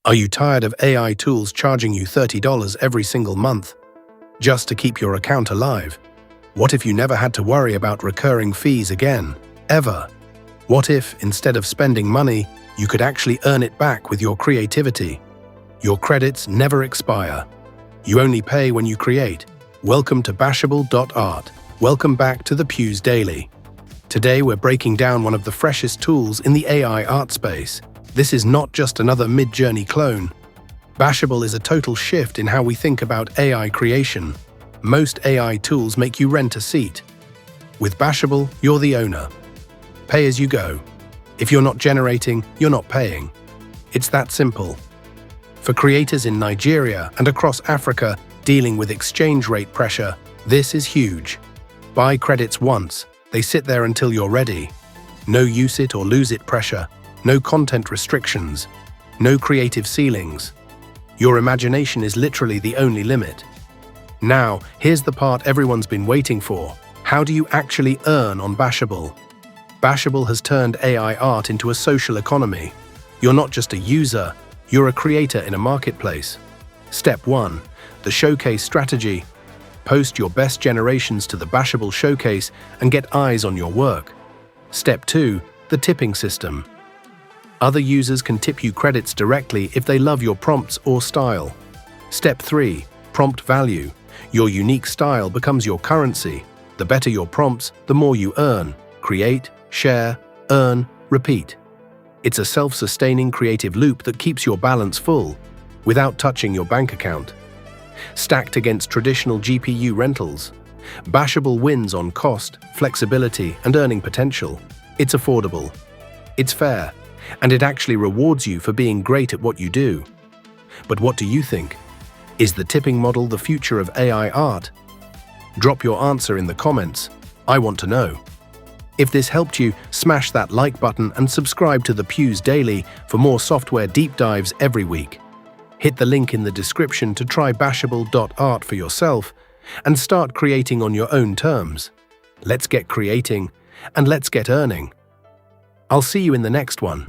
Are you tired of AI tools charging you $30 every single month just to keep your account alive? What if you never had to worry about recurring fees again, ever? What if, instead of spending money, you could actually earn it back with your creativity? Your credits never expire. You only pay when you create. Welcome to Bashable.art. Welcome back to the Puse Daily. Today we're breaking down one of the freshest tools in the AI art space. This is not just another Midjourney clone. Bashable is a total shift in how we think about AI creation. Most AI tools make you rent a seat. With Bashable, you're the owner. Pay as you go. If you're not generating, you're not paying. It's that simple. For creators in Nigeria and across Africa dealing with exchange rate pressure, this is huge. Buy credits once, they sit there until you're ready. No use it or lose it pressure, no content restrictions, no creative ceilings. Your imagination is literally the only limit. Now, here's the part everyone's been waiting for. How do you actually earn on Bashable? Bashable has turned AI art into a social economy. You're not just a user, you're a creator in a marketplace. Step 1. The Showcase Strategy. Post your best generations to the Bashable Showcase and get eyes on your work. Step 2. The Tipping System. Other users can tip you credits directly if they love your prompts or style. Step 3. Prompt Value. Your unique style becomes your currency. The better your prompts, the more you earn. Create, share, earn, repeat. It's a self-sustaining creative loop that keeps your balance full, without touching your bank account. Stacked against traditional GPU rentals, Bashable wins on cost, flexibility, and earning potential. It's affordable, it's fair, and it actually rewards you for being great at what you do. But what do you think? Is the tipping model the future of AI art? Drop your answer in the comments. I want to know. If this helped you, smash that like button and subscribe to the Puse Daily for more software deep dives every week. Hit the link in the description to try Bashable.art for yourself and start creating on your own terms. Let's get creating and let's get earning. I'll see you in the next one.